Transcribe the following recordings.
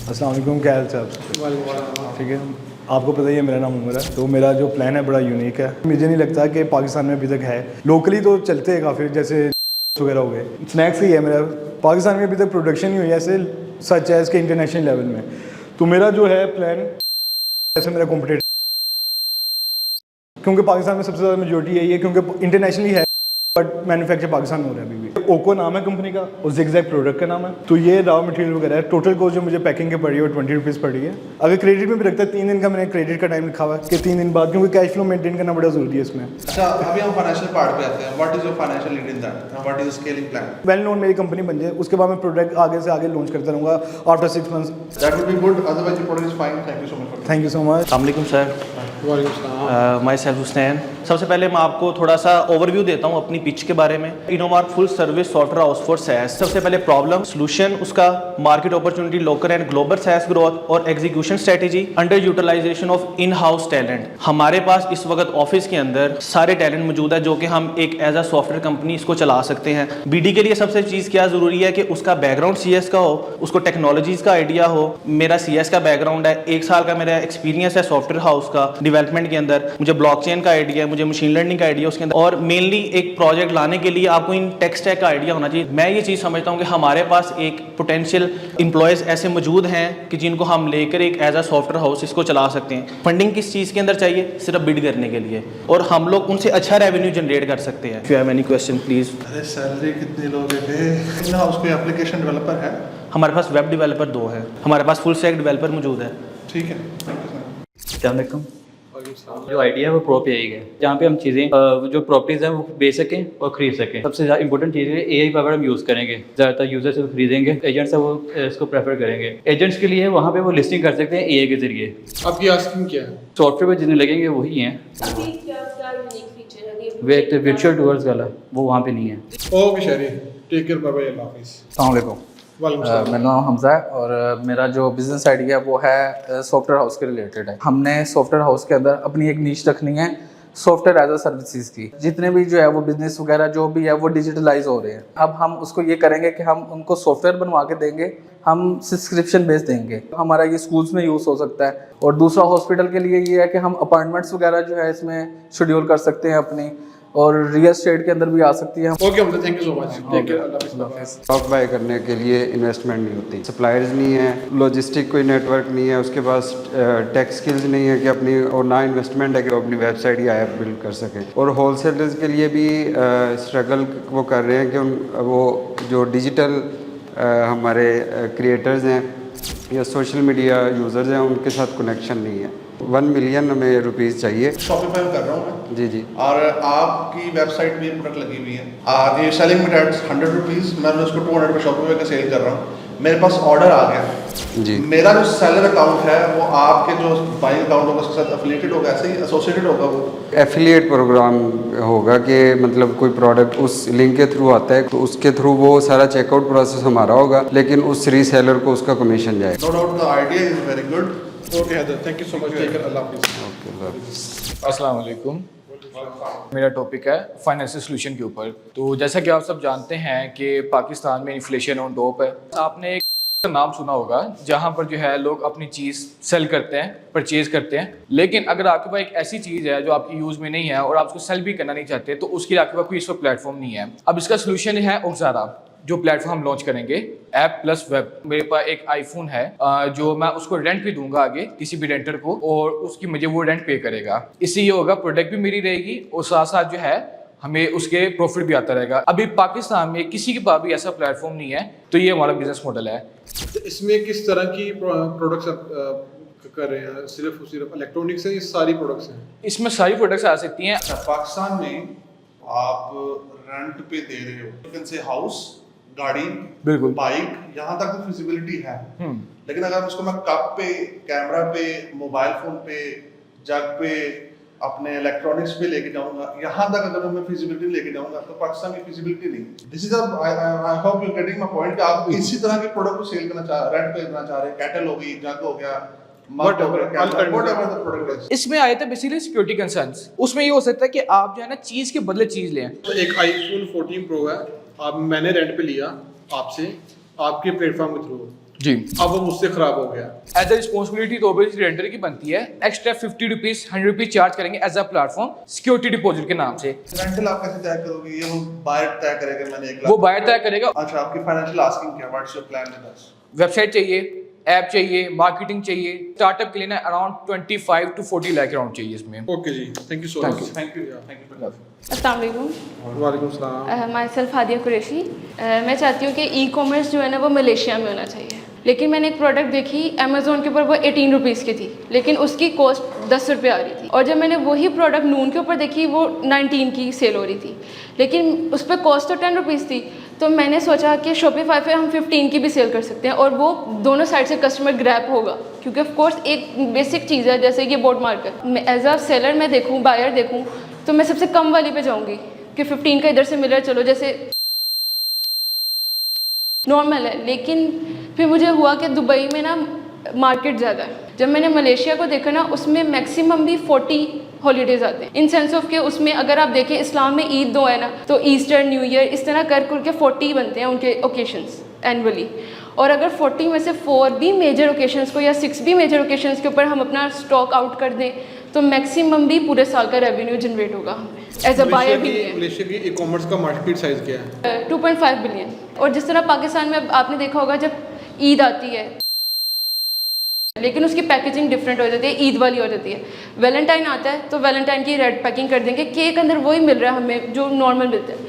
अस्सलाम वालेकुम, क्या हाल चाल? ठीक है, आपको पता ही है मेरा नाम उमर है। तो मेरा जो प्लान है बड़ा यूनिक है। मुझे नहीं लगता कि पाकिस्तान में अभी तक है। लोकली तो चलते हैं काफ़ी, जैसे वगैरह हो गए, स्नैक्स ही है मेरा। पाकिस्तान में अभी तक प्रोडक्शन नहीं हुई है ऐसे सच एज के इंटरनेशनल लेवल में। तो मेरा जो है प्लान, ऐसे मेरा कॉम्पिटेटर, क्योंकि पाकिस्तान में सबसे ज़्यादा मेजोरिटी यही है, क्योंकि इंटरनेशनली है बट मैन्युफैक्चर पाकिस्तान में हो रहा है अभी भी। ओको नाम है कंपनी का और ज़िगज़ैग प्रोडक्ट का नाम है। तो ये रॉ मटेरियल वगैरह है। टोटल कॉस्ट जो मुझे पैकिंग के पड़ी है वो 20 रुपीज़ पड़ी है। अगर क्रेडिट में भी रखता है 3 दिन का, मैंने क्रेडिट का टाइम लिखा हुआ है कि 3 दिन बाद, क्योंकि कैश फ्लो मेंटेन करना बड़ा ज़रूरी है इसमें। अच्छा, अभी हम फाइनेंशियल पार्ट पे आते हैं। What is your financial need in that? What is scaling plan? Well known मेरी कंपनी बन जाए, उसके बाद मैं प्रोडक्ट आगे से आगे लॉन्च करता रहूँगा after 6 months. That would be good, otherwise your product is fine. Thank you so much. Thank you so much. अस्सलाम वालेकुम सर। My self Hussain. सबसे पहले मैं आपको थोड़ा सा ओवरव्यू देता हूँ अपनी पिच के बारे में। Innomark full service software house for SaaS. सबसे पहले प्रॉब्लम सोल्यूशन, उसका market opportunity, local and global SaaS growth और execution strategy, under utilization of in house talent. हमारे पास इस वक्त ऑफिस के अंदर सारे टैलेंट मौजूद है जो कि हम एक एज अ सॉफ्टवेयर कंपनी इसको चला सकते हैं। बीडी के लिए सबसे चीज़ क्या ज़रूरी है कि उसका बैकग्राउंड सीएस का हो, उसको टेक्नोलॉजीज़ का आइडिया हो। मेरा सीएस का बैकग्राउंड है, 1 साल का मेरा एक्सपीरियंस है सॉफ्टवेयर हाउस का डेवलपमेंट के अंदर। मुझे ब्लॉकचेन का आइडिया है, मुझे मशीन लर्निंग का आइडिया उसके अंदर, और मेनली एक प्रोजेक्ट लाने के लिए आपको इन टेक स्टैक का आइडिया होना चाहिए। मैं ये चीज़ समझता हूँ कि हमारे पास एक पोटेंशियल एम्प्लॉयज़ ऐसे मौजूद हैं कि जिनको हम लेकर एक एज अ सॉफ्टवेयर हाउस इसको चला सकते हैं। फंडिंग किस चीज़ के अंदर चाहिए? सिर्फ बिड करने के लिए, और हम लोग उनसे अच्छा रेवेन्यू जनरेट कर सकते हैं। If you have any question please. अरे सैलरी कितनी लोगे थे? इन हाउस कोई एप्लीकेशन डेवलपर है? हमारे पास वेब डेवलपर 2 हैं, हमारे पास फुल स्टैक डेवलपर मौजूद है। ठीक है, थैंक यू सर। अस्सलाम वालेकुम। जो आइडिया है वो प्रो पे है, जहाँ पे हम चीज़ें जो प्रॉपर्टीज़ हैं वो बेच सकें और ख़रीद सकें। सबसे ज़्यादा इंपॉर्टेंट चीज़ है एआई पावर हम यूज़ करेंगे। ज़्यादातर यूज़र से खरीदेंगे, एजेंट्स है वो इसको प्रेफर करेंगे। एजेंट्स के लिए वहाँ पे वो लिस्टिंग कर सकते हैं एआई के जरिए। आपकी आस्किंग क्या है? सॉफ्टवेयर पे जितने लगेंगे वही हैं। वे एक वर्चुअल टूर्स वाला वो वहाँ पे नहीं है। ओके शहरी, टेक केयर, बाय बाय, अल्लाह हाफिज़। अस्सलाम वालेकुम। मेरा नाम हमज़ा है और मेरा जो बिज़नेस आइडिया वो है सॉफ्टवेयर हाउस के रिलेटेड है। हमने सॉफ्टवेयर हाउस के अंदर अपनी एक नीश रखनी है सॉफ्टवेयर एज अ सर्विसेज की। जितने भी जो है वो बिज़नेस वगैरह जो भी है वो डिजिटलाइज हो रहे हैं। अब हम उसको ये करेंगे कि हम उनको सॉफ्टवेयर बनवा के देंगे, हम सब्सक्रिप्शन बेस देंगे। हमारा ये स्कूल्स में यूज़ हो सकता है, और दूसरा हॉस्पिटल के लिए ये है कि हम अपॉइंटमेंट्स वगैरह जो है इसमें शेड्यूल कर सकते हैं अपनी, और रियल एस्टेट के अंदर भी आ सकती है। Okay Hamza, thank you so much. Take care, अल्लाह हाफिज़। स्टॉक बाय करने के लिए इन्वेस्टमेंट नहीं होती, सप्लायर्स नहीं है, लॉजिस्टिक कोई नेटवर्क नहीं है, उसके पास टेक स्किल्स नहीं है कि अपनी, और ना इन्वेस्टमेंट है कि वो अपनी वेबसाइट या ऐप बिल्ड कर सकें। और होलसेलर्स के लिए भी स्ट्रगल वो कर रहे हैं कि वो जो डिजिटल हमारे क्रिएटर्स हैं या सोशल मीडिया यूज़र्स हैं उनके साथ कनेक्शन नहीं है। 1 मिलियन हमें रुपीज़ चाहिए। शॉपिफाई कर रहा हूँ मैं। जी जी। और आपकी वेबसाइट में प्रोडक्ट लगी हुई है। ये सेलिंग में डेट्स 100 रुपीज़, मैं उसको 200 पे शॉपिफाई का सेल कर रहा हूँ। मेरे पास ऑर्डर आ गया जी। मेरा जो सेलर अकाउंट है वो आपके जो बाइंग अकाउंट होगा उसके साथ एफिलिएटेड होगा, ऐसे ही एसोसिएटेड होगा वो? एफिलिएट प्रोग्राम होगा कि मतलब कोई प्रोडक्ट उस लिंक के थ्रू आता है तो उसके थ्रू वो सारा चेकआउट प्रोसेस हमारा होगा, लेकिन उस रीसेलर को उसका कमीशन जाएगा। No doubt the idea is very good. Okay Haider, thank you so much. Take care, अल्लाह हाफिज़। अस्सलाम वालेकुम। मेरा टॉपिक है फाइनेंशियल सोल्यूशन के ऊपर। तो जैसा कि आप सब जानते हैं कि पाकिस्तान में इन्फ्लेशन ऑन टॉप है। आपने एक नाम सुना होगा जहाँ पर जो है लोग अपनी चीज़ सेल करते हैं, परचेज करते हैं, लेकिन अगर आपके पास एक ऐसी चीज़ है जो आपकी यूज़ में नहीं है और आप उसको सेल भी करना नहीं चाहते तो उसके लिए आपके पास कोई इस वक्त प्लेटफॉर्म नहीं है। अब इसका सोल्यूशन है ओक्सारा, जो प्लेटफॉर्म हम लॉन्च करेंगे, ऐप प्लस वेब। मेरे पास एक आईफोन है जो मैं उसको रेंट पे दूंगा आगे किसी भी रेंटर को, और उसकी मुझे वो रेंट पे करेगा। इससे ये होगा प्रोडक्ट भी मेरी रहेगी और साथ साथ जो है हमें उसके प्रॉफिट भी आता रहेगा। अभी पाकिस्तान में किसी के पास भी ऐसा प्लेटफॉर्म नहीं है, तो ये हमारा बिजनेस मॉडल है। इसमें किस तरह की प्रोडक्ट्स आप कर रहे हैं? सिर्फ इलेक्ट्रॉनिक्स है, ये सारी प्रोडक्ट्स हैं? इसमें सारी प्रोडक्ट्स आ सकती हैं। पाकिस्तान में आप रेंट पे दे रहे हो, लेकिन से हाउस, गाड़ी, बिल्कुल, बाइक, यहाँ तक तो फिजिबिलिटी है। लेकिन अगर उसको मैं कप पे, कैमरा पे, मोबाइल फोन पे, जग पे, अपने इलेक्ट्रॉनिक्स पे लेके जाऊंगा, यहाँ तक अगर मैं फिजिबिलिटी लेके जाऊंगा तो पाकिस्तान में फिजिबिलिटी नहीं। This is I hope you getting my point कि आप इसी तरह के प्रोडक्ट को सेल करना चाह, रेंट पे देना चाह रहे हैं। कैटल हो गई, जग हो गया, मग हो गया, व्हाटएवर द प्रोडक्ट इज। इसमें आए थे बेसिकली सिक्योरिटी कंसर्न्स। उसमें ये हो सकता है कि आप जो है ना चीज़ के बदले चीज़ लें। तो एक आईफोन 14 प्रो है, आप मैंने रेंट पे लिया आपसे, आपके प्लेटफॉर्म के थ्रू, जी अब वो मुझसे ख़राब हो गया। एज अ रिस्पॉन्सिबिलिटी तो ऑब्वियसली रेंटर की बनती है। एक्स्ट्रा 50 रुपीज़ 100 रुपीज़ चार्ज करेंगे as a platform security deposit के नाम से। रेंटल आप कैसे तय करोगे? ये वो बायर तय करेगा, मैंने 1 लाख। वो बायर तय करेगा। अच्छा, आपकी फाइनेंशियल आस्किंग क्या, what's your plan with us? Website चाहिए, ऐप चाहिए, मार्केटिंग चाहिए। स्टार्टअप के लिए ना अराउंड 25 to 40 लाख अराउंड चाहिए इसमें। ओके जी, thank you so Thank much. you. Thank you. अस्सलाम वालेकुम। वालेकुम सलाम। Myself Hadiya Qureshi. मैं चाहती हूँ कि ई कॉमर्स जो है ना वो मलेशिया में होना चाहिए। लेकिन मैंने एक प्रोडक्ट देखी अमेज़ोन के ऊपर, वो 18 रुपीज़ की थी, लेकिन उसकी कॉस्ट 10 रुपये आ रही थी। और जब मैंने वही प्रोडक्ट नून के ऊपर देखी, वो 19 की सेल हो रही थी, लेकिन उस पर कॉस्ट तो 10 रुपीज़ थी। तो मैंने सोचा कि शॉपिफाई पे हम 15 की भी सेल कर सकते हैं और वो दोनों साइड से कस्टमर ग्रैप होगा, क्योंकि ऑफ कोर्स एक बेसिक चीज़ है जैसे कि board marker. As a seller मैं देखूँ, बायर देखूँ, तो मैं सबसे कम वाली पे जाऊँगी कि 15 का इधर से मिल रहा है, चलो जैसे नॉर्मल है। लेकिन फिर मुझे हुआ कि दुबई में ना मार्केट ज़्यादा है। जब मैंने मलेशिया को देखा ना, उसमें मैक्सिमम भी 40 हॉलीडेज़ आते हैं, इन सेंस ऑफ के उसमें अगर आप देखें इस्लाम में ईद 2 है ना, तो ईस्टर, न्यू ईयर, इस तरह कर के 40 बनते हैं उनके ओकेशंस एनुअली। और अगर 40 में से 4 भी मेजर ओकेशंस को या 6 भी मेजर ओकेशंस के ऊपर हम अपना स्टॉक आउट कर दें, तो मैक्सिमम भी पूरे साल का रेवेन्यू जनरेट होगा हमें एज अ बायर भी। मलेशिया की ई कॉमर्स का मार्केट साइज क्या है? 2.5 बिलियन। और जिस तरह पाकिस्तान में आपने देखा होगा, जब ईद आती है लेकिन उसकी पैकेजिंग डिफरेंट हो जाती है, ईद वाली हो जाती है। वैलेंटाइन आता है तो वैलेंटाइन की रेड पैकिंग कर देंगे, केक अंदर वही मिल रहा है हमें जो नॉर्मल मिलता है।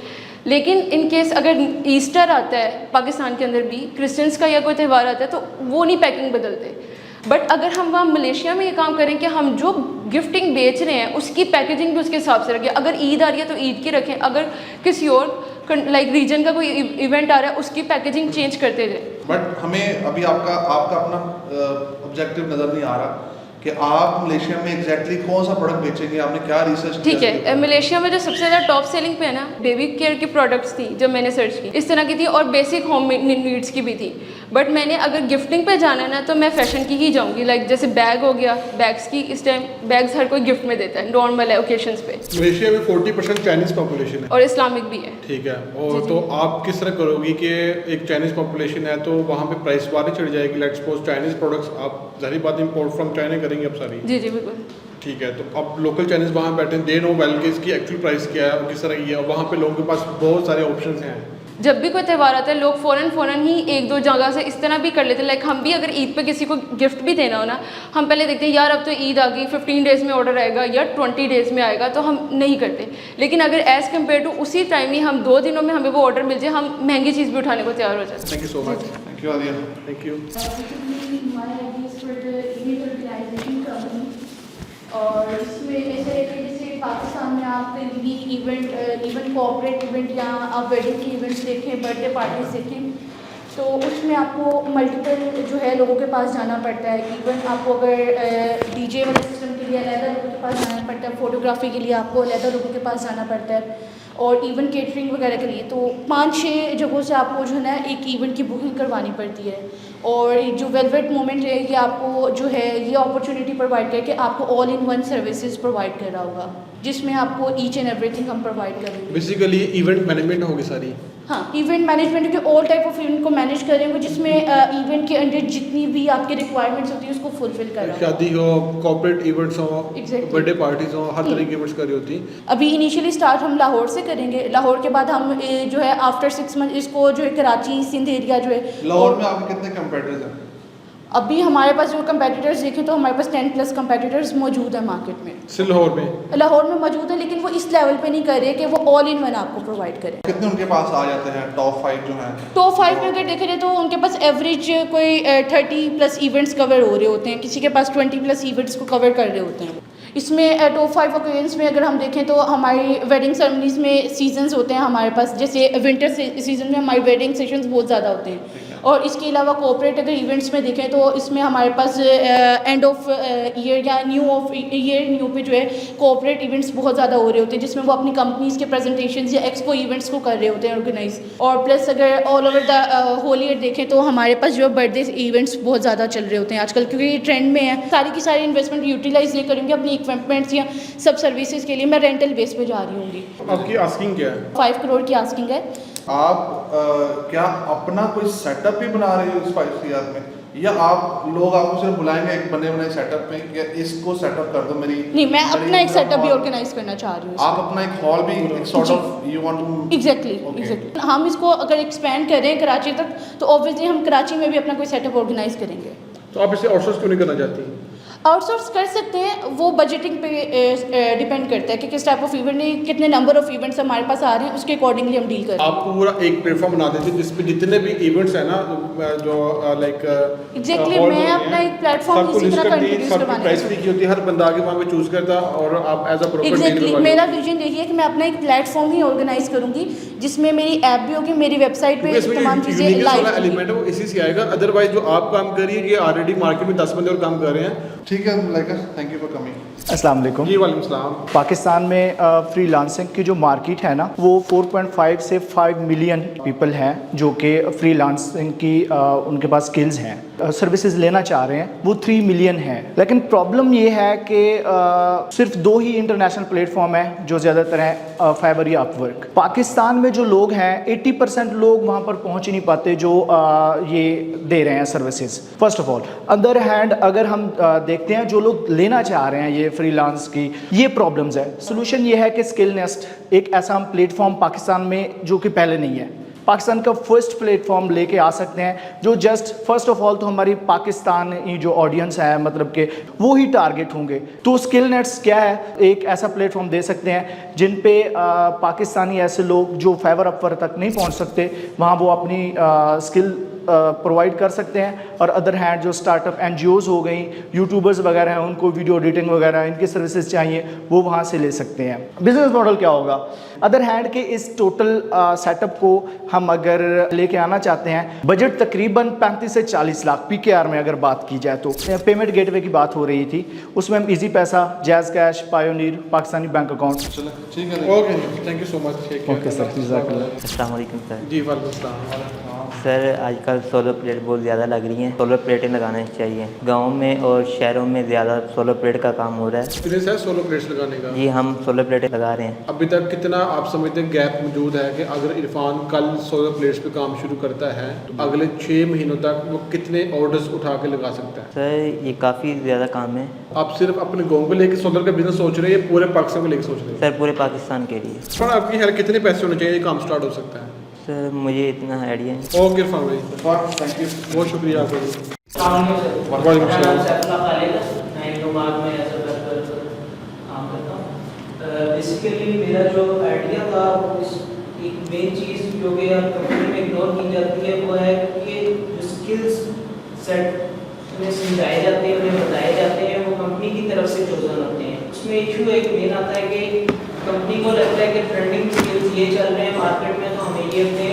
लेकिन इन केस अगर ईस्टर आता है पाकिस्तान के अंदर भी, क्रिश्चियंस का या कोई त्यौहार आता है, तो वो नहीं पैकिंग बदलते। बट अगर हम वहाँ मलेशिया में ये काम करें कि हम जो गिफ्टिंग बेच रहे हैं उसकी पैकेजिंग भी उसके हिसाब से रखें। अगर ईद आ रही है तो ईद की रखें, अगर किसी और लाइक रीजन का कोई इवेंट आ रहा है उसकी पैकेजिंग चेंज करते जाए। बट हमें अभी आपका अपना ऑब्जेक्टिव नज़र नहीं आ रहा कि आप मलेशिया में एग्जैक्टली कौन सा प्रोडक्ट बेचेंगे, आपने क्या रिसर्च किया? ठीक है, मलेशिया में जो सबसे ज़्यादा टॉप सेलिंग पे है ना, बेबी केयर की प्रोडक्ट्स थी जब मैंने सर्च की, इस तरह की थी, और बेसिक होम नीड्स की भी थी। बट मैंने अगर गिफ्टिंग पे जाना है ना, तो मैं फैशन की ही जाऊँगी। लाइक जैसे बैग हो गया, बैग्स की इस टाइम बैग्स हर कोई गिफ्ट में देता है, नॉर्मल है ओकेशंस पे। मलेशिया में 40% चाइनीज़ पॉपुलेशन है और इस्लामिक भी है। ठीक है। और तो आप किस तरह करोगी कि एक चाइनीज़ पॉपुलेशन है तो वहाँ पे प्राइस बार चढ़ जाएगी? लेट्स सपोज चाइनीज़ प्रोडक्ट्स आप ज़ाहिर बात इंपोर्ट फ्रॉम चाइना करेंगे अब सारी। जी जी बिल्कुल। ठीक है, तो अब लोकल चाइनीज़ वहाँ बैठे हैं, दे नो वेल कि इसकी एक्चुअल प्राइस क्या है और किस तरह की है। वहाँ पे लोगों के पास बहुत सारे ऑप्शंस हैं। जब भी कोई त्यौहार आता है, लोग फ़ौरन ही 1-2 जगह से इस तरह भी कर लेते हैं। लाइक हम भी अगर ईद पे किसी को गिफ्ट भी देना हो ना, हम पहले देखते हैं यार अब तो ईद आ गई, 15 डेज़ में ऑर्डर आएगा या 20 डेज़ में आएगा, तो हम नहीं करते। लेकिन अगर एज़ कम्पेयर टू उसी टाइम ही हम 2 दिनों में हमें वो ऑर्डर मिल जाए, हम महंगी चीज़ भी उठाने को तैयार हो जाते हैं। Thank you so much. Thank you Adiya. Thank you. और इसमें ऐसे रहते हैं जैसे पाकिस्तान में आप भी इवेंट, इवन कॉर्पोरेट इवेंट या आप वेडिंग के इवेंट्स देखें, बर्थडे पार्टीज देखें, तो उसमें आपको मल्टीपल जो है लोगों के पास जाना पड़ता है। इवन आपको अगर डीजे वाले सिस्टम के लिए अलग लोगों के पास जाना पड़ता है, फोटोग्राफी के लिए आपको अलग लोगों के पास जाना पड़ता है, और इवन केटरिंग वगैरह के लिए तो 5-6 जगहों से आपको जो है ना एक इवेंट की बुकिंग करवानी पड़ती है। और जो वेलवेट मोमेंट है ये आपको जो है ये अपॉर्चुनिटी प्रोवाइड करके आपको all in one services provide कर रहा होगा, जिसमें आपको ईच एंड एवरीथिंग हम प्रोवाइड करेंगे। बेसिकली इवेंट मैनेजमेंट होगी सारी। हाँ, इवेंट मैनेजमेंट के ऑल टाइप ऑफ इवेंट को मैनेज करेंगे, जिसमें इवेंट के अंदर जितनी भी आपकी रिक्वायरमेंट्स होती है उसको फुलफिल करा। शादी हो, कॉर्पोरेट इवेंट्स हो, Exactly. बर्थडे पार्टीज हो, हर तरह की इवेंट्स करी होती हैं। अभी इनिशियली स्टार्ट हम लाहौर से करेंगे, लाहौर के बाद हम जो है आफ्टर 6 मंथ इसको जो है कराची, सिंध एरिया जो है। लाहौर में आपके कितने कंपेटिटर्स हैं? अभी हमारे पास जो कंपेटिटर्स देखें तो हमारे पास 10+ कंपेटिटर्स मौजूद है मार्केट में। सिर्फ लाहौर में? लाहौर में मौजूद है, लेकिन वो इस लेवल पे नहीं कर रहे कि वो ऑल इन वन आपको प्रोवाइड करें। कितने उनके पास आ जाते हैं टॉप 5 जो हैं? टॉप 5 में अगर देखा जाए तो उनके पास एवरेज कोई 30+ इवेंट्स कवर हो रहे होते हैं, किसी के पास 20+ इवेंट्स को कवर कर रहे होते हैं। इसमें टॉप 5 ओकेजन्स में अगर हम देखें तो हमारी वेडिंग सेरेमनीज़ में सीजन्स होते हैं हमारे पास, जैसे विंटर सीजन में हमारे वेडिंग सेशंस बहुत ज़्यादा होते हैं। और इसके अलावा कॉर्पोरेट अगर इवेंट्स में देखें तो इसमें हमारे पास एंड ऑफ ईयर या न्यू ऑफ ईयर न्यू पे जो है कॉर्पोरेट इवेंट्स बहुत ज़्यादा हो रहे होते हैं, जिसमें वो अपनी कंपनीज़ के प्रेजेंटेशंस या एक्सपो इवेंट्स को कर रहे होते हैं ऑर्गेनाइज। और प्लस अगर all over the whole year देखें तो हमारे पास जो बर्थडे इवेंट्स बहुत ज़्यादा चल रहे होते हैं आजकल, क्योंकि ये ट्रेंड में है। सारी की सारी इन्वेस्टमेंट यूटिलाइज नहीं करूँगी अपनी इक्विपमेंट्स या सब सर्विसेज के लिए, मैं रेंटल बेस पे जा रही हूँगी। आपकी आस्किंग क्या है? 5 करोड़ की आस्किंग है। आप क्या अपना कोई सेटअप भी बना रहे हो इस 5 में, या आप लोग आपको सिर्फ बुलाएंगे एक बने बनाए सेटअप पे कि इसको सेटअप कर दो मेरी? नहीं, मैं अपना एक सेटअप भी ऑर्गेनाइज करना चाह रही हूँ। आप अपना एक हॉल भी एक sort of you want to? Exactly हम इसको अगर एक्सपेंड करें कराची तक तो ऑब्वियसली हम कराची में भी अपना कोई सेटअप ऑर्गेनाइज करेंगे। तो आप इसे आउटसोर्स क्यों नहीं करना चाहती? आउटसोर्स कर सकते हैं, वो बजटिंग पे डिपेंड करता है कि किस टाइप ऑफ इवेंट, कितने नंबर ऑफ इवेंट्स हमारे पास आ रहे हैं, उसके अकॉर्डिंगली हम डील करें। आप पूरा एक प्लेटफॉर्म बना देते जिसपे जितने भी इवेंट्स है ना जो लाइक एग्जैक्टली मैं अपना एक प्लेटफॉर्म इसी तरह का इंट्रोड्यूस करवाना प्राइस लिखी होती है, हर बंदा आगे वहाँ पे चूज करता और आप एज अ प्रॉपर एग्जैक्टली मेरा विजन यही है कि मैं अपना एक प्लेटफॉर्म ही ऑर्गेनाइज करूंगी जिसमें मेरी ऐप भी होगी, मेरी वेबसाइट पे तमाम चीज़ें लाइव एलिमेंट है वो इसी से आएगा। अदरवाइज जो आप काम कर रही है ये ऑलरेडी मार्केट में 10 बंदे और काम कर रहे हैं। ठीक है लाइका, थैंक यू फॉर कमिंग। अस्सलाम वालेकुम। जी वालेकुम सलाम। पाकिस्तान में फ्रीलांसिंग की जो मार्केट है ना वो 4.5 से 5 मिलियन पीपल हैं जो कि फ्रीलांसिंग की उनके पास स्किल्स हैं, सर्विसेज लेना चाह रहे हैं, वो 3 मिलियन हैं। लेकिन प्रॉब्लम ये है कि सिर्फ 2 ही इंटरनेशनल प्लेटफॉर्म है जो ज़्यादातर हैं फाइवर या अपवर्क। पाकिस्तान में जो लोग हैं 80% लोग वहाँ पर पहुँच ही नहीं पाते जो ये दे रहे हैं services. First of all other hand अगर हम देखते हैं जो लोग लेना चाह रहे हैं ये फ्रीलांस की, ये प्रॉब्लम्स है। सोल्यूशन ये है कि स्किल नेस्ट एक ऐसा प्लेटफॉर्म पाकिस्तान में जो कि पहले नहीं है, पाकिस्तान का फर्स्ट प्लेटफॉर्म लेके आ सकते हैं जो जस्ट फर्स्ट ऑफ ऑल तो हमारी पाकिस्तानी जो ऑडियंस है मतलब कि वो ही टारगेट होंगे। तो स्किल नेट्स क्या है, एक ऐसा प्लेटफॉर्म दे सकते हैं जिन पे पाकिस्तानी ऐसे लोग जो फाइवर अपवर तक नहीं पहुंच सकते वहाँ वो अपनी स्किल प्रोवाइड कर सकते हैं। और अदर हैंड जो स्टार्टअप NGOs हो गई, यूट्यूबर्स वगैरह हैं, उनको वीडियो एडिटिंग वगैरह इनकी सर्विसेज चाहिए वो वहाँ से ले सकते हैं। बिजनेस मॉडल क्या होगा, अदर हैंड के इस टोटल सेटअप को हम अगर लेके आना चाहते हैं, बजट तकरीबन 35 से 40 लाख PKR में अगर बात की जाए तो। पेमेंट गेटवे की बात हो रही थी, उसमें हम Easypaisa, JazzCash, Payoneer, Pakistani bank account. ठीक है, okay thank you so much. Okay sir, जज़ाकल्लाह। अस्सलाम वालेकुम सर। जी वालेकुम सलाम। सर आजकल सोलर प्लेट बहुत ज़्यादा लग रही हैं, सोलर प्लेटें लगाना चाहिए। गाँव में और शहरों में ज़्यादा सोलर प्लेट का काम हो रहा है। एक्सपीरियंस है सोलर प्लेट्स लगाने का? जी हम सोलर प्लेटें लगा रहे हैं। अभी तक कितना आप समझते हैं गैप मौजूद है कि अगर इरफान कल सोलर प्लेट्स पे काम शुरू करता है तो अगले 6 महीनों तक वो कितने ऑर्डर्स उठा के लगा सकता है? सर ये काफ़ी ज़्यादा काम है। आप सिर्फ अपने गाँव को लेकर सोलर का बिजनेस सोच रहे हैं या पूरे पाकिस्तान को लेकर सोच रहे हैं? सर पूरे पाकिस्तान के लिए। सर आपकी हेल्प कितने पैसे होने चाहिए ये काम स्टार्ट हो सकता है? सर मुझे इतना आइडिया है। ओके इरफान भाई, थैंक यू, बहुत शुक्रिया आपका। वालेकुम बेसिकली मेरा जो आइडिया था एक मेन चीज़ जो कि कंपनी में इग्नोर की जाती है वो है कि जो स्किल्स सेट में समझाए जाते हैं, उन्हें बताए जाते हैं, वो कंपनी की तरफ से चोजन होते हैं। उसमें इशू एक मेन आता है कि कंपनी को लगता है कि ट्रेंडिंग स्किल्स ये चल रहे हैं मार्केट में तो हमें ये अपने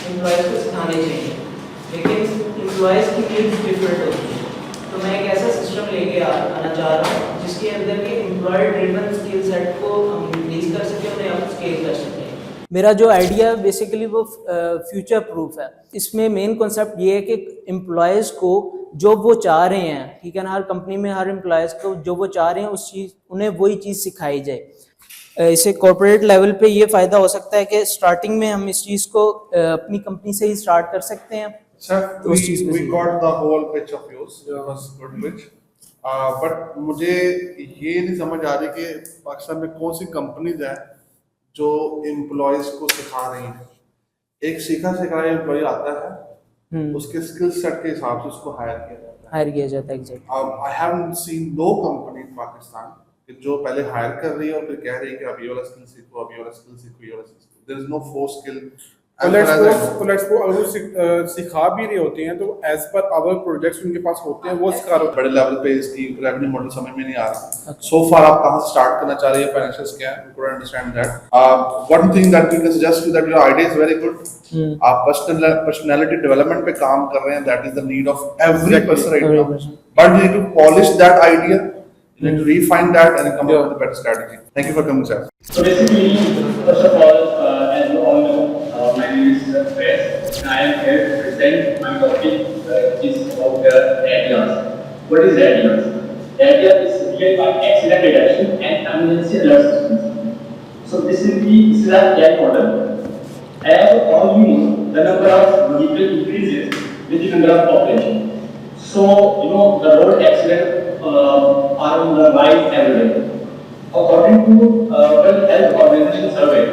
एम्प्लॉयज़ को सिखाने चाहिए, लेकिन एम्प्लॉयज़ की नीड्स डिफरेंट होती है। तो मैं एक ऐसा सिस्टम लेके आना चाह रहा हूँ जिसके अंदर के एम्प्लॉय ड्रिवन स्किल सेट को हम रिलीज कर सकें, उन्हें हम स्केल कर सकें। मेरा जो आइडिया बेसिकली वो फ्यूचर प्रूफ है। इसमें मेन कॉन्सेप्ट ये है कि एम्प्लॉयज़ को जो वो चाह रहे हैं, ठीक है ना, हर कंपनी में हर एम्प्लॉयज़ को जो वो चाह रहे हैं उस चीज़ उन्हें वही चीज़ सिखाई जाए। इसे कॉर्पोरेट लेवल पे ये फ़ायदा हो सकता है कि स्टार्टिंग में हम इस चीज़ को अपनी कंपनी से ही स्टार्ट कर सकते हैं। Sir, we got the whole pitch of yours. It was good pitch. But मुझे ये नहीं समझ आ रही कि पाकिस्तान में कौन सी कंपनीज है जो एम्प्लॉयज को सिखा रही हैं। एक सीखा सिखाया एम्प्लॉय आता है, उसके स्किल सेट के हिसाब से उसको हायर किया जाता है। Exactly. I haven't seen no company in Pakistan जो पहले हायर कर रही है और फिर कह रही है कि अब ये वाला स्किल सीखो, अब ये वाला स्किल सीखो, ये वाला स्किल सीखो। There is no force skill. अगर सिखा भी रही होती हैं तो एज पर आवर प्रोजेक्ट्स उनके पास होते हैं वो सिखा रहे। बड़े लेवल पे इसकी रेवेन्यू मॉडल समझ में नहीं आ रहा। सो फार आप कहां से स्टार्ट करना चाह रही है, फाइनेंशियल्स क्या है, we understand that. One thing that we can suggest you that your idea is very good. आप पर्सनालिटी डेवलपमेंट पे काम कर रहे हैं, that is the need of every person right now, but you need to polish that idea, you need to refine that and come up with a better strategy. Thank you for coming, sir. So basically, first of all, as you all know, my name is Faiz, and I am here to present my topic, is about ADRs. What is ADRs? ADR is related by accident detection and emergency alert systems. So this is a AI model. As all you know, the number of vehicle increases with the number of population. So the road accidents are on the rise every day. According to World Health Organization survey,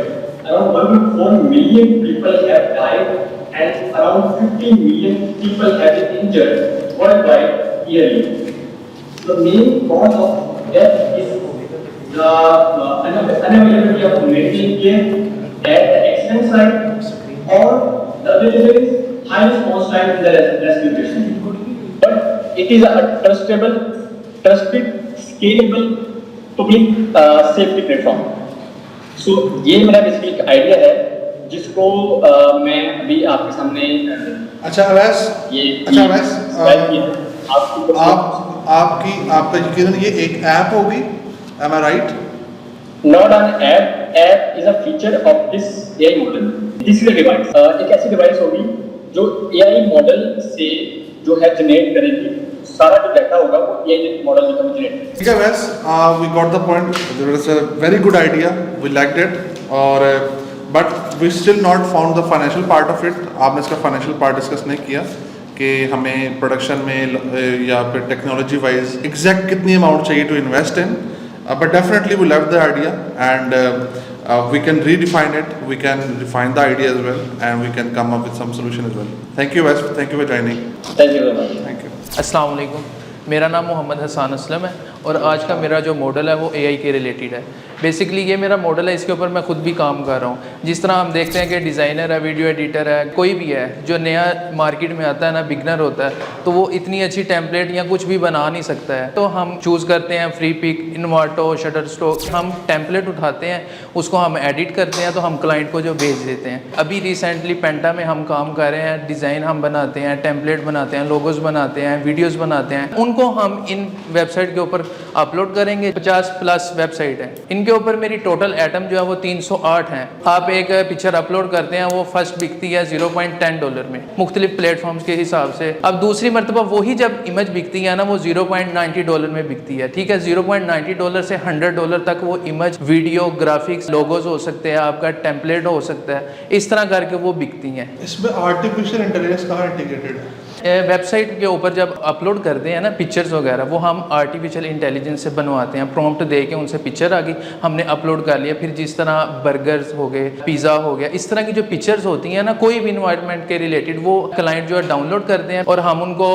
around 1.4 million people have died and around 50 million people have been injured worldwide yearly. The main cause of death is the unavailability of medical care at the accident site, or the other reason is high response time in the rescue operation. But it is a trusted, scalable public safety platform. So ये मेरा basically idea है जिसको मैं अभी आपके सामने अच्छा अवैस, आपका यकीनन ये एक ऐप होगी, am I right? Not an app is a feature of this AI model. This is a device. एक ऐसी डिवाइस होगी जो AI मॉडल से जो है जनरेट करेगी, सारा जो डाटा होगा वो AI मॉडल जो जनरेट। ठीक है वैस, we got the point. There was a very good idea. We liked it. और but we still not found the financial part of it. आपने इसका financial part discuss नहीं किया कि हमें प्रोडक्शन में या फिर टेक्नोलॉजी वाइज एग्जैक्ट कितनी अमाउंट चाहिए to invest in, but definitely we love the idea and we can redefine it, we can refine the idea as well and we can come up with some solution as well. Thank you west, thank you for joining. Thank you very much. Thank you. अस्सलाम वालेकुम, मेरा नाम मोहम्मद हसन असलम है और आज का मेरा जो मॉडल है वो एआई के रिलेटेड है. बेसिकली ये मेरा मॉडल है, इसके ऊपर मैं खुद भी काम कर रहा हूँ. जिस तरह हम देखते हैं कि डिज़ाइनर है, वीडियो एडिटर है, कोई भी है जो नया मार्केट में आता है ना, बिगनर होता है, तो वो इतनी अच्छी टेम्पलेट या कुछ भी बना नहीं सकता है. तो हम चूज़ करते हैं फ्री पिक, इन्वाटो, शटरस्टॉक. हम टेम्पलेट उठाते हैं, उसको हम एडिट करते हैं, तो हम क्लाइंट को जो भेज देते हैं. अभी रिसेंटली पेंटा में हम काम कर रहे हैं, डिज़ाइन हम बनाते हैं, टेम्पलेट बनाते हैं, लोगोज बनाते हैं, वीडियोज़ बनाते हैं. उनको हम इन वेबसाइट के ऊपर अपलोड करेंगे. 50+ वेबसाइट है, इनके ऊपर मेरी टोटल आइटम जो है वो 308 हैं. आप एक पिक्चर अपलोड करते हैं, वो फर्स्ट बिकती है $0.10 में, मुख्तलिफ प्लेटफॉर्म्स के हिसाब से. अब दूसरी मरतबा वही जब इमेज बिकती है ना, वो $0.90 में बिकती है. ठीक है, $0.90 से $100 तक वो इमेज, वीडियो, ग्राफिक्स, लोगोज हो सकते हैं, आपका टेम्पलेट हो सकता है, इस तरह करके वो बिकती हैं. इसमें आर्टिफिशियल इंटेलिजेंस कहाँ इंटीग्रेटेड है? वेबसाइट के ऊपर जब अपलोड करते हैं ना पिक्चर्स वगैरह, वो हम आर्टिफिशियल इंटेलिजेंस से बनवाते हैं. प्रॉम्प्ट दे के उनसे पिक्चर आ गई, हमने अपलोड कर लिया. फिर जिस तरह बर्गर्स हो गए, पिज़्ज़ा हो गया, इस तरह की जो पिक्चर्स होती हैं ना, कोई भी इन्वायरमेंट के रिलेटेड, वो क्लाइंट जो है डाउनलोड करते हैं और हम उनको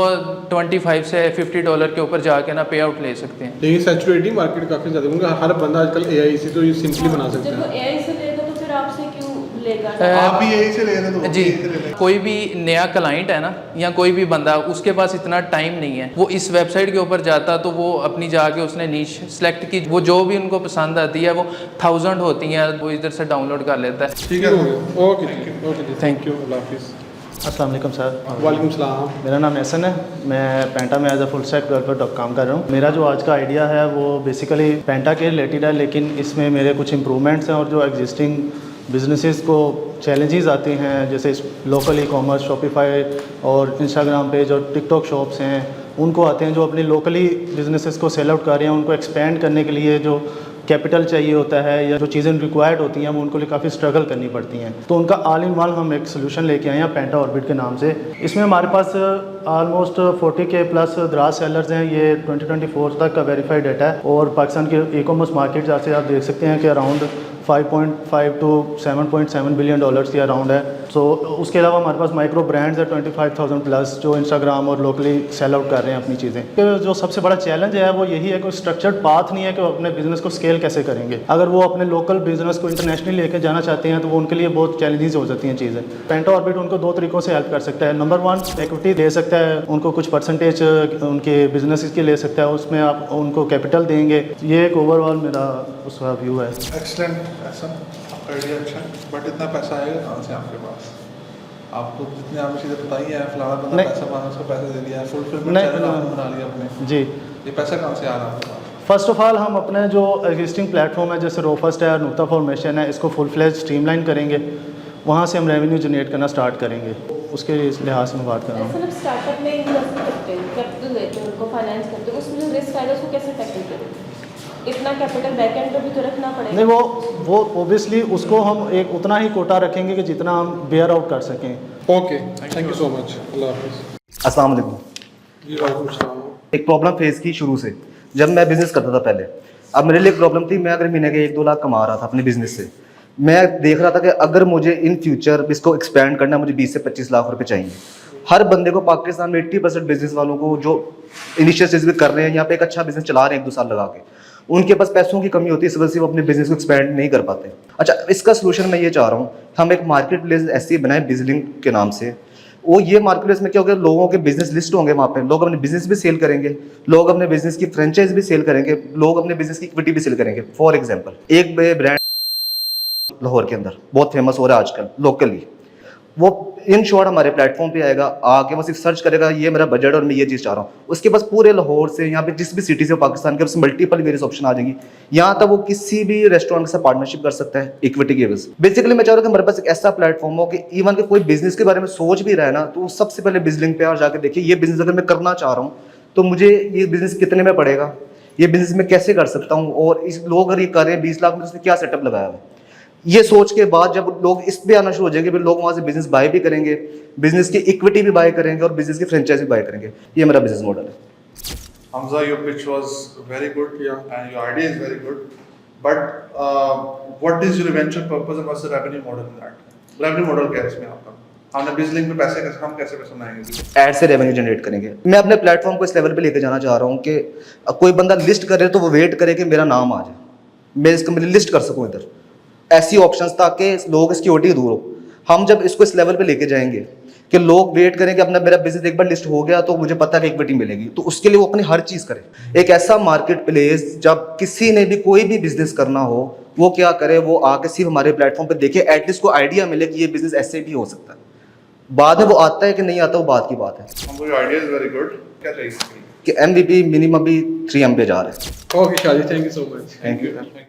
$25 से $50 के ऊपर जाके ना पे आउट ले सकते हैं. लेकिन सैचुरेटिंग मार्केट काफ़ी ज़्यादा, क्योंकि हर बंदा आजकल AI से तो ये सिंपली बना सकता है. जब वो AI से लेगा तो फिर आपसे क्यों लेगा? आप भी यही से ले रहे हैं तो जी, कोई भी नया क्लाइंट है ना, या कोई भी बंदा, उसके पास इतना टाइम नहीं है, वो इस वेबसाइट के ऊपर जाता तो वो अपनी जाके उसने नीश सेलेक्ट की, वो जो भी उनको पसंद आती है, वो 1000 होती हैं, वो इधर से डाउनलोड कर लेता है. ठीक है, ओके जी, थैंक यू, अल्लाह हाफिज़. अस्सलाम वालेकुम सर. वालेकुम सलाम. मेरा नाम एहसन है, मैं पेंटा में as a full stack developer काम कर रहा हूँ. मेरा जो आज का आइडिया है वो बेसिकली पेंटा के रिलेटेड है, लेकिन इसमें मेरे कुछ इम्प्रूवमेंट्स हैं और जो एग्जिस्टिंग बिजनेसेस को चैलेंजेस आते हैं, जैसे लोकल ई-कॉमर्स, शॉपिफाई और इंस्टाग्राम पेज और टिकटॉक शॉप्स हैं, उनको आते हैं जो अपने लोकली बिजनेसेस को सेल आउट कर रहे हैं. उनको एक्सपेंड करने के लिए जो कैपिटल चाहिए होता है या जो चीज़ें रिक्वायर्ड होती हैं, वो उनको लिए काफ़ी स्ट्रगल करनी पड़ती हैं. तो उनका ऑल इन वन हम एक सोल्यूशन लेके आए हैं पेंटा ऑर्बिट के नाम से. इसमें हमारे पास ऑलमोस्ट 40K+ दराज सेलर्स हैं. ये 2024 तक का वेरीफाइड डाटा है और पाकिस्तान के ई-कॉमर्स मार्केट जैसे आप देख सकते हैं कि अराउंड $5.5 to $7.7 बिलियन के अराउंड है. सो उसके अलावा हमारे पास माइक्रो ब्रांड्स है 25,000+ जो इंस्टाग्राम और लोकली सेल आउट कर रहे हैं अपनी चीज़ें. तो जो सबसे बड़ा चैलेंज है वो यही है कि स्ट्रक्चर्ड पाथ नहीं है कि वो अपने बिजनेस को स्केल कैसे करेंगे. अगर वो अपने लोकल बिजनेस को इंटरनेशनली लेकर जाना चाहते हैं तो वो उनके लिए बहुत चैलेंजेस हो जाती हैं चीज़ें. पेंटा ऑर्बिट उनको 2 तरीक़ों से हेल्प कर सकता है. नंबर 1, इक्विटी दे सकता है, उनको कुछ परसेंटेज उनके बिजनेस की ले सकता है, उसमें आप उनको कैपिटल देंगे. ये एक ओवरऑल मेरा उसका व्यू है. एक्सलेंट, ऐसा आपका आइडिया अच्छा है, बट इतना पैसा आएगा कहाँ से आपके पास? आपको जितने आपने चीज़ें बताई हैं, फिलहाल बंदा पैसा मांगा, उसको पैसे दे दिया, फुलफिलमेंट चैनल आपने बना लिया अपने. जी, ये पैसा कहाँ से आ रहा है आपके पास? फर्स्ट ऑफ ऑल हम अपने जो एग्जिस्टिंग प्लेटफॉर्म है जैसे रोफस्ट है, नुक्ता फॉर्मेशन है, इसको फुल फ्लेज स्ट्रीमलाइन करेंगे. वहाँ से हम रेवेन्यू जनरेट करना स्टार्ट करेंगे. उसके लिहाज से मैं बात कर रहा हूँ. मतलब स्टार्टअप में इन्वेस्ट करते हैं, कैपिटल देते हैं, उनको फाइनेंस करते हैं, उसमें जो रिस्क आएगा उसको कैसे टैकल करेंगे? इतना कैपिटल बैक एंड पे भी तो रखना पड़ेगा। नहीं, वो ऑब्वियसली उसको हम एक उतना ही कोटा रखेंगे कि जितना हम बेयर आउट कर सकें। Okay, thank you so much. अल्लाह हाफिज़। अस्सलाम वालेकुम। जी वालेकुम सलाम। एक प्रॉब्लम फेस की शुरू से, जब मैं बिज़नेस करता था पहले। अब मेरे लिए एक प्रॉब्लम थी, मैं अगर महीने के 1-2 लाख कमा रहा था अपने बिज़नेस से, मैं देख रहा था कि अगर मुझे इन फ्यूचर इसको एक्सपेंड करना, मुझे 20 से 25 लाख रुपए चाहिए। हर बंदे को पाकिस्तान में 80% बिजनेस वालों को जो इनिशियल स्टेज में कर रहे हैं, यहाँ पे एक अच्छा बिजनेस चला रहे हैं 1-2 साल लगा के, उनके पास पैसों की कमी होती है, इस वजह से वो अपने बिजनेस को एक्सपेंड नहीं कर पाते। अच्छा, इसका सोल्यूशन मैं ये चाह रहा हूँ, हम एक मार्केट प्लेस ऐसी बनाएं बिजलिंग के नाम से। वो ये मार्केट प्लेस में क्या होगा, लोगों के बिजनेस लिस्ट होंगे वहाँ पे, लोग अपने बिजनेस भी सेल करेंगे, लोग अपने बिजनेस की फ्रेंचाइज भी सेल करेंगे, लोग अपने बिजनेस की इक्विटी भी सेल करेंगे। फॉर एग्जाम्पल एक ब्रांड लाहौर के अंदर बहुत फेमस हो रहा है आजकल लोकली, वो इन शॉर्ट हमारे प्लेटफॉर्म पे आएगा, आके वो सिर्फ सर्च करेगा ये मेरा बजट और मैं ये चीज़ चाह रहा हूँ, उसके पास पूरे लाहौर से यहाँ पे जिस भी सिटी से पाकिस्तान के उसमें मल्टीपल वेरियस ऑप्शन आ जाएगी। यहाँ तक वो किसी भी रेस्टोरेंट के साथ पार्टनरशिप कर सकता है इक्विटी के बेस। बेसिकली मैं चाह रहा हूँ कि हमारे पास एक ऐसा प्लेटफॉर्म हो कि इवन के कोई बिजनेस के बारे में सोच भी रहा है ना, तो सबसे पहले बिजलिंग पे और जाकर देखिए ये बिजनेस अगर मैं करना चाह रहा हूँ तो मुझे ये बिजनेस कितने में पड़ेगा, ये बिजनेस में कैसे कर सकता हूँ, और इस लोग अगर ये कर रहे हैं 20 लाख में, उसने क्या सेटअप लगाया है। ये सोच के बाद जब लोग इस पे आना शुरू हो जाएंगे, फिर लोग वहाँ से बिजनेस बाय भी करेंगे, बिजनेस की इक्विटी भी बाय करेंगे और बिजनेस की फ्रेंचाइज भी बाय करेंगे। ये मेरा बिजनेस मॉडल है। Hamza, your pitch was very good, and your idea is very good. But what is your eventual purpose and what's the revenue model in that? Revenue model क्या है इसमें आपका? हमने बिजलिंग पे पैसे कैसे, हम कैसे पैसे बनाएंगे? एड से रेवेन्यू जनरेट करेंगे। मैं अपने प्लेटफॉर्म को इस लेवल पे लेके जाना चाह रहा हूँ कि कोई बंदा लिस्ट करे तो वो वेट करे कि मेरा नाम आ जाए, मैं इस कंपनी लिस्ट कर सकूँ इधर, ऐसी ऑप्शंस ताकि लोग सिक्योरिटी दूर हो। हम जब इसको इस लेवल पे लेके जाएंगे कि लोग वेट करें कि अपना मेरा बिजनेस एक बार लिस्ट हो गया तो मुझे पता है कि इक्विटी मिलेगी, तो उसके लिए वो अपनी हर चीज़ करे। एक ऐसा मार्केट प्लेस जब किसी ने भी कोई भी बिजनेस करना हो, वो क्या करे, वो आके सिर्फ हमारे प्लेटफॉर्म पे देखे, एटलीस्ट को आइडिया मिले कि ये बिजनेस ऐसे भी हो सकता है। बाद में वो आता है कि नहीं आता, वो बात की बात है। हमको your idea is very good. क्या चाहिए? कि MVP मिनिमम भी 3 MB जा रहा है। ओके शादी, thank you so much. Thank you.